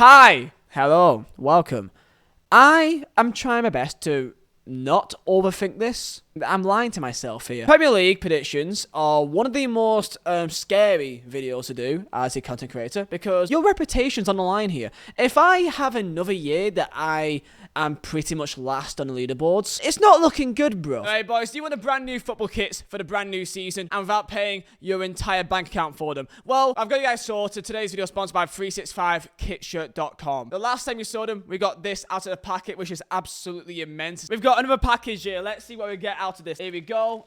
Hi, hello, welcome. I am trying my best to not overthink this. I'm lying to myself here. Premier League predictions are one of the most scary videos to do as a content creator because your reputation's on the line here. If I have another year that I am pretty much last on the leaderboards, it's not looking good, bro. Alright, boys, do you want a brand new football kits for the brand new season and without paying your entire bank account for them? Well, I've got you guys sorted. Today's video is sponsored by 365kitshirt.com. The last time you saw them, we got this out of the packet, which is absolutely immense. We've got another package here. Let's see what we get out of this. Here we go.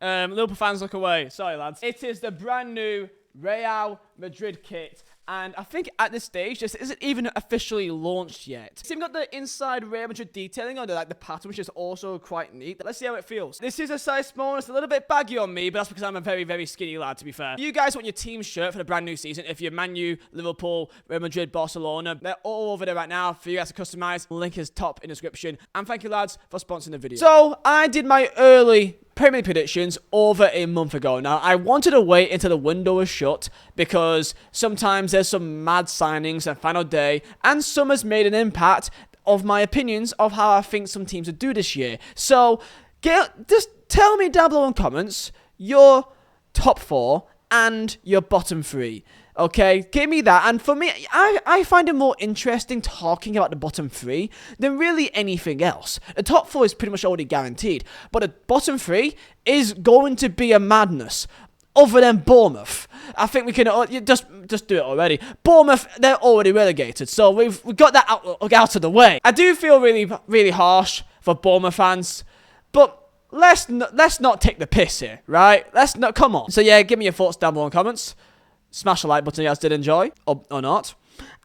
Liverpool fans, look away. Sorry, lads. It is the brand new Real Madrid kit. And I think at this stage, this isn't even officially launched yet. So we've got the inside Real Madrid detailing on the pattern, which is also quite neat. Let's see how it feels. This is a size small. It's a little bit baggy on me, but that's because I'm a very, very skinny lad, to be fair. You guys want your team shirt for the brand new season. If you're Man U, Liverpool, Real Madrid, Barcelona, they're all over there right now for you guys to customize. Link is top in the description. And thank you, lads, for sponsoring the video. So I did my early Premier League predictions over a month ago. Now, I wanted to wait until the window was shut because sometimes there's some mad signings on final day and some has made an impact of my opinions of how I think some teams would do this year. So, just tell me down below in comments your top 4 and your bottom 3. Okay, give me that. And for me, I find it more interesting talking about the bottom 3 than really anything else. The top 4 is pretty much already guaranteed, but the bottom 3 is going to be a madness. Other than Bournemouth, I think we can just do it already. Bournemouth, they're already relegated, so we've got that out of the way. I do feel really, really harsh for Bournemouth fans, but let's not take the piss here, right? Let's not. Come on. So yeah, give me your thoughts down below in comments. Smash the like button if you guys did enjoy, or not.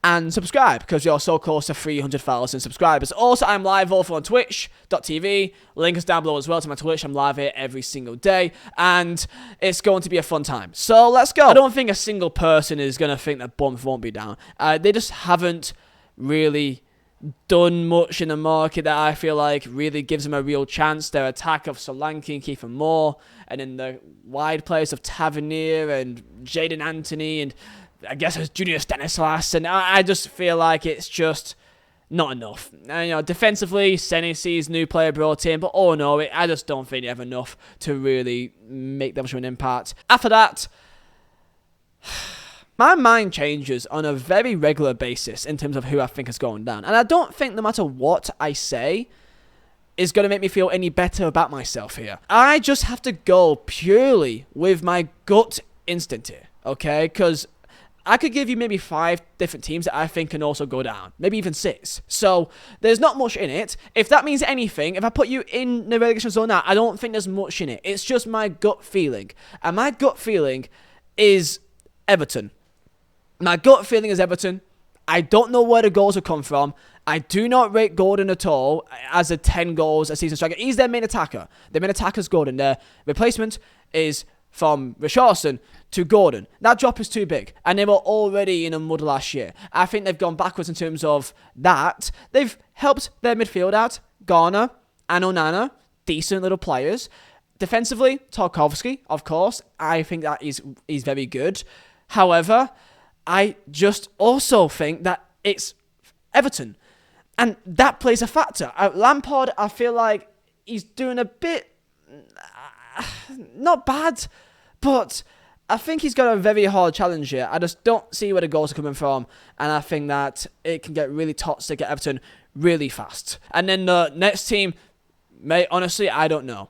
And subscribe, because you're so close to 300,000 subscribers. Also, I'm live over on twitch.tv. Link is down below as well to my Twitch. I'm live here every single day. And it's going to be a fun time. So, let's go. I don't think a single person is going to think that Bournemouth won't be down. They just haven't really done much in the market that I feel like really gives them a real chance. Their attack of Solanke and Kiefer Moore, and in the wide players of Tavernier and Jadon Anthony, and I guess it's Junior Stanislas, and I just feel like it's just not enough. And, defensively, Senesi's new player brought in, but oh no, I just don't think they have enough to really make that much of an impact. After that, my mind changes on a very regular basis in terms of who I think is going down. And I don't think no matter what I say is going to make me feel any better about myself here. I just have to go purely with my gut instinct here, okay? Because I could give you maybe 5 different teams that I think can also go down. Maybe even 6. So, there's not much in it. If that means anything, if I put you in the relegation zone now, I don't think there's much in it. It's just my gut feeling. And my gut feeling is Everton. My gut feeling is Everton. I don't know where the goals will come from. I do not rate Gordon at all as a 10 goals a season striker. He's their main attacker. Their main attacker is Gordon. Their replacement is from Richarlison to Gordon. That drop is too big. And they were already in a mud last year. I think they've gone backwards in terms of that. They've helped their midfield out. Garner and Onana, decent little players. Defensively, Tarkowski, of course. I think that he's very good. However, I just also think that it's Everton. And that plays a factor. Lampard, I feel like he's doing a bit not bad, but I think he's got a very hard challenge here. I just don't see where the goals are coming from, and I think that it can get really toxic at Everton really fast. And then the next team, mate, honestly, I don't know.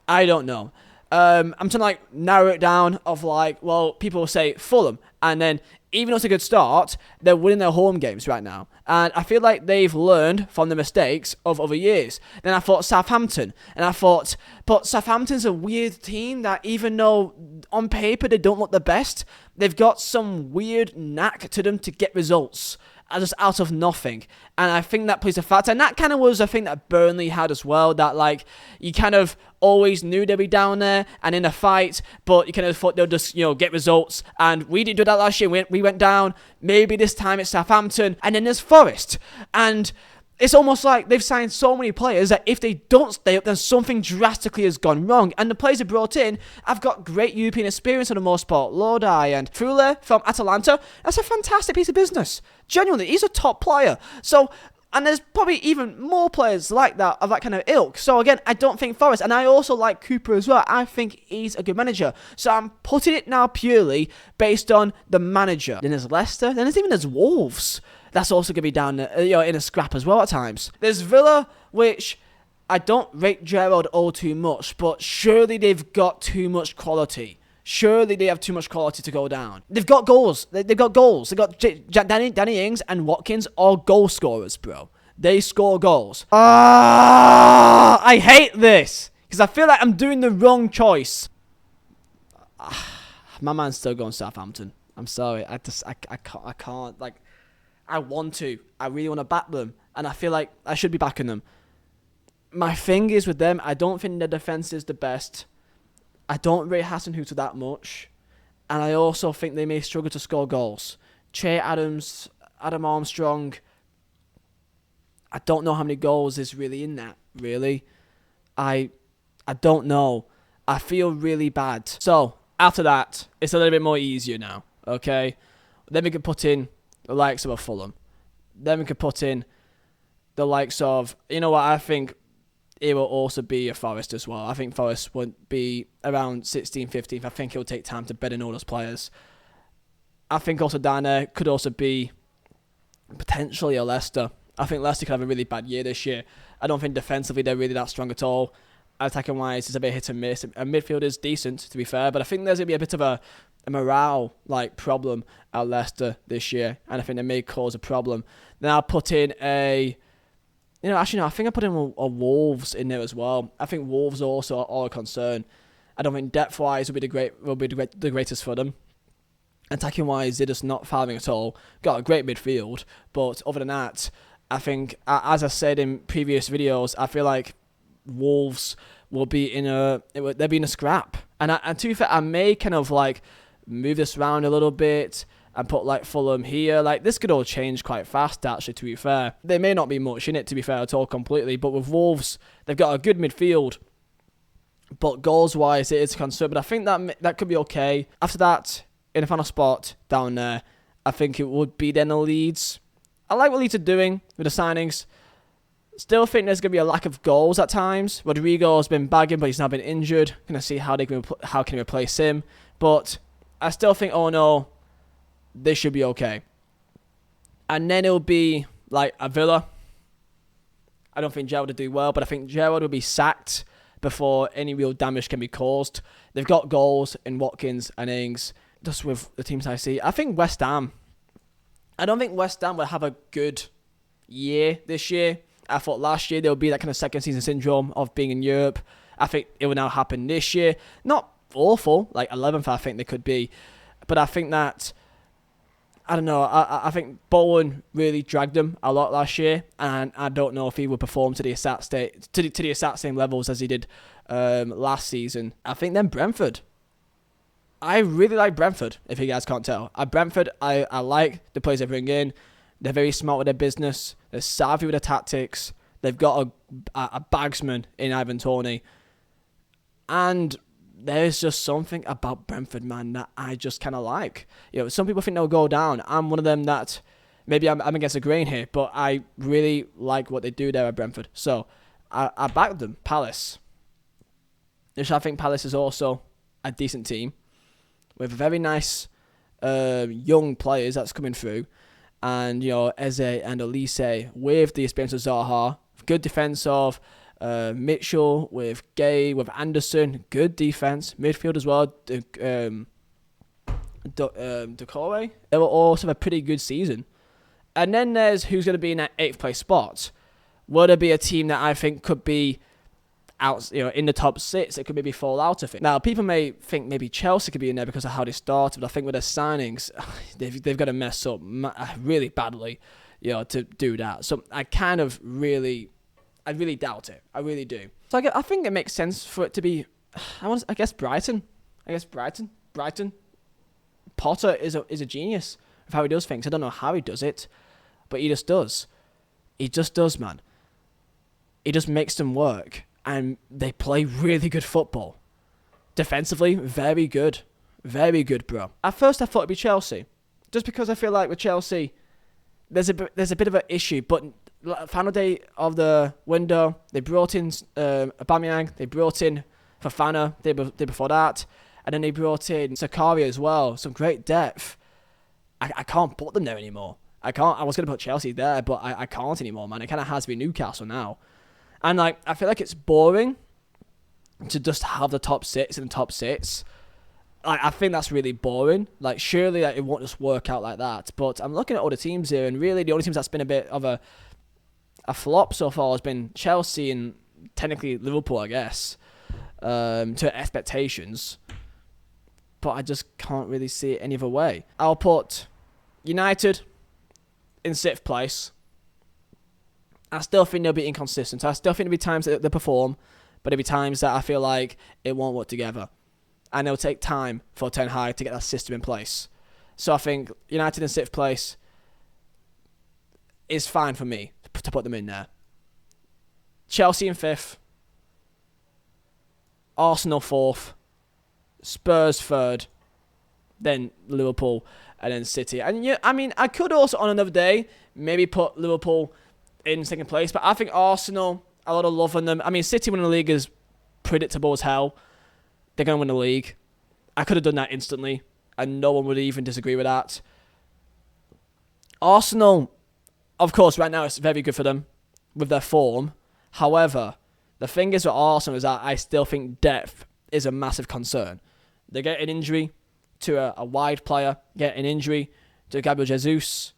I'm trying to narrow it down of well, people will say Fulham, and then even though it's a good start, they're winning their home games right now. And I feel like they've learned from the mistakes of other years. Then I thought Southampton. And I thought, but Southampton's a weird team that even though on paper they don't look the best, they've got some weird knack to them to get results. Just out of nothing. And I think that plays a factor. And that kind of was a thing that Burnley had as well. That, you kind of always knew they'd be down there and in a fight, but you kind of thought they'll just, get results. And we didn't do that last year. We went down. Maybe this time it's Southampton. And then there's Forest. And It's almost like they've signed so many players that if they don't stay up, then something drastically has gone wrong. And the players they brought in have got great European experience for the most part. Lodi and Fuller from Atalanta, that's a fantastic piece of business. Genuinely, he's a top player. So, and there's probably even more players like that, of that kind of ilk. So again, I don't think Forest, and I also like Cooper as well. I think he's a good manager. So I'm putting it now purely based on the manager. Then there's Leicester, then there's Wolves. That's also going to be down in a scrap as well at times. There's Villa, which I don't rate Gerrard all too much, but surely they've got too much quality. Surely they have too much quality to go down. They've got goals. They've got goals. They've got Danny Ings and Watkins, all goal scorers, bro. They score goals. I hate this because I feel like I'm doing the wrong choice. My man's still going Southampton. I'm sorry. I can't. Like, I want to. I really want to back them. And I feel like I should be backing them. My thing is with them, I don't think their defence is the best. I don't rate Hasenhuttl that much. And I also think they may struggle to score goals. Che Adams, Adam Armstrong, I don't know how many goals is really in that, really. I don't know. I feel really bad. So, after that, it's a little bit more easier now, okay? Then we can put in the likes of a Fulham. Then we could put in the likes of, you know what, I think it will also be a Forest as well. I think Forest would be around 16th, 15th. I think it will take time to bed in all those players. I think also down there could also be potentially a Leicester. I think Leicester could have a really bad year this year. I don't think defensively they're really that strong at all. Attacking wise, it's a bit hit and miss. And midfield is decent, to be fair, but I think there's going to be a bit of a morale problem at Leicester this year, and I think they may cause a problem. Then I'll put in I think I put in a Wolves in there as well. I think Wolves also are a concern. I don't think depth wise will be the greatest for them. Attacking wise, they're just not firing at all. Got a great midfield, but other than that, I think, as I said in previous videos, I feel like Wolves will be they'll be in a scrap. And to be fair, I may kind of like move this around a little bit and put like Fulham here. Like, this could all change quite fast, actually, to be fair. There may not be much in it, to be fair, at all completely. But with Wolves, they've got a good midfield. But goals-wise, it is a concern. But I think that could be okay. After that, in the final spot down there, I think it would be then the Leeds. I like what Leeds are doing with the signings. Still think there's going to be a lack of goals at times. Rodrigo has been bagging, but he's now been injured. Going to see how can they replace him. But I still think, oh no, they should be okay. And then it'll be like a Villa. I don't think Gerrard will do well, but I think Gerrard will be sacked before any real damage can be caused. They've got goals in Watkins and Ings, just with the teams I see. I think West Ham. I don't think West Ham will have a good year this year. I thought last year there would be that kind of second season syndrome of being in Europe. I think it will now happen this year. Not awful, like 11th I think they could be. But I think that, I don't know, I think Bowen really dragged them a lot last year. And I don't know if he would perform to the exact same levels as he did last season. I think then Brentford. I really like Brentford, if you guys can't tell. Brentford, I like the players they bring in. They're very smart with their business. They're savvy with their tactics. They've got a bagsman in Ivan Toney. And there's just something about Brentford, man, that I just kind of like. You know, some people think they'll go down. I'm one of them that, maybe I'm against the grain here, but I really like what they do there at Brentford. So, I back them. Palace. Which I think Palace is also a decent team with very nice young players that's coming through. And, you know, Eze and Elise with the experience of Zaha. Good defence of Mitchell, with Gay, with Anderson. Good defence. Midfield as well. Decore. They will also have a pretty good season. And then there's who's going to be in that 8th place spot. Will there be a team that I think could be out, you know, in the top 6? It could maybe fall out of it. Now, people may think maybe Chelsea could be in there because of how they started, but I think with their signings, they've got to mess up really badly, you know, to do that. So I really doubt it. I really do. So I think it makes sense for it to be, I guess Brighton. Brighton. Potter is a genius of how he does things. I don't know how he does it, but he just does. He just does, man. He just makes them work. And they play really good football. Defensively, very good. Very good, bro. At first, I thought it'd be Chelsea. Just because I feel like with Chelsea, there's a bit of an issue. But final day of the window, they brought in Aubameyang. They brought in Fofana day before that. And then they brought in Sakari as well. Some great depth. I can't put them there anymore. I can't. I was going to put Chelsea there, but I can't anymore, man. It kind of has to be Newcastle now. And like, I feel like it's boring to just have the top six in the top six. I think that's really boring. Like, surely it won't just work out like that. But I'm looking at all the teams here, and really the only teams that's been a bit of a flop so far has been Chelsea and technically Liverpool, I guess, to expectations. But I just can't really see it any other way. I'll put United in 6th place. I still think they'll be inconsistent. I still think there'll be times that they perform, but there'll be times that I feel like it won't work together. And it'll take time for Ten Hag to get that system in place. So I think United in 6th place is fine for me to put them in there. Chelsea in 5th. Arsenal 4th. Spurs 3rd. Then Liverpool. And then City. And yeah, I mean, I could also on another day maybe put Liverpool in 2nd place. But I think Arsenal, a lot of love on them. I mean, City winning the league is predictable as hell. They're going to win the league. I could have done that instantly, and no one would even disagree with that. Arsenal, of course, right now it's very good for them with their form. However, the thing is with Arsenal is that I still think depth is a massive concern. They get an injury to a wide player, get an injury to Gabriel Jesus,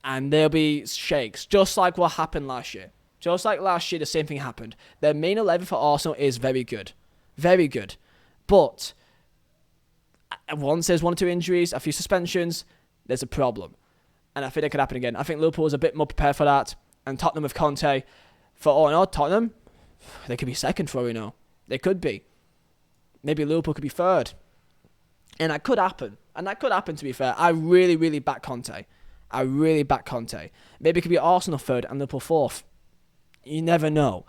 and there'll be shakes, just like what happened last year. Just like last year, the same thing happened. Their main 11 for Arsenal is very good. Very good. But once there's 1 or 2 injuries, a few suspensions, there's a problem. And I think it could happen again. I think Liverpool is a bit more prepared for that. And Tottenham with Conte, for all in all, Tottenham, they could be 2nd for all we know. They could be. Maybe Liverpool could be 3rd. And that could happen. And that could happen, to be fair. I really, really back Conte. I really back Conte. Maybe it could be Arsenal 3rd and Liverpool 4th. You never know.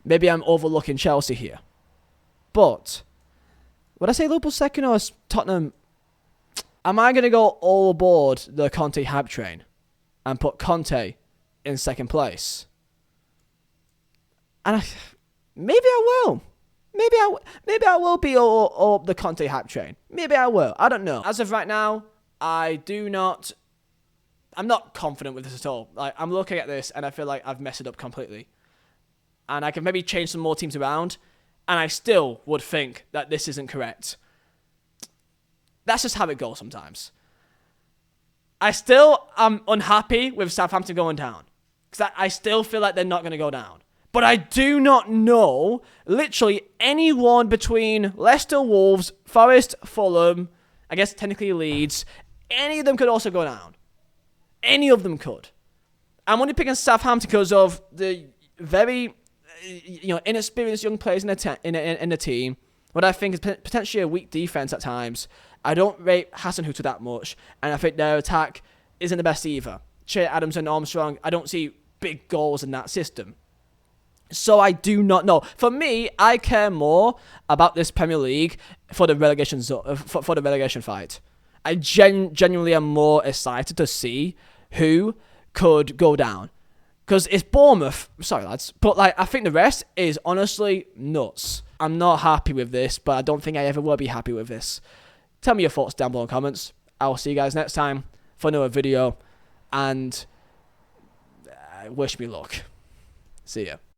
Maybe I'm overlooking Chelsea here. But would I say Liverpool 2nd or Tottenham? Am I going to go all aboard the Conte hype train and put Conte in 2nd place? And maybe I will. Maybe I will be all the Conte hype train. Maybe I will. I don't know. As of right now, I'm not confident with this at all. Like, I'm looking at this and I feel like I've messed it up completely. And I can maybe change some more teams around. And I still would think that this isn't correct. That's just how it goes sometimes. I still am unhappy with Southampton going down. Because I still feel like they're not going to go down. But I do not know literally anyone between Leicester, Wolves, Forest, Fulham, I guess technically Leeds. Any of them could also go down. Any of them could. I'm only picking Southampton because of the very inexperienced young players in the team. What I think is potentially a weak defense at times. I don't rate Hasenhüttl that much, and I think their attack isn't the best either. Che Adams and Armstrong, I don't see big goals in that system. So I do not know. For me, I care more about this Premier League for the relegation for the relegation fight. I genuinely am more excited to see who could go down. Because it's Bournemouth. Sorry, lads. But I think the rest is honestly nuts. I'm not happy with this, but I don't think I ever will be happy with this. Tell me your thoughts down below in the comments. I'll see you guys next time for another video. And wish me luck. See ya.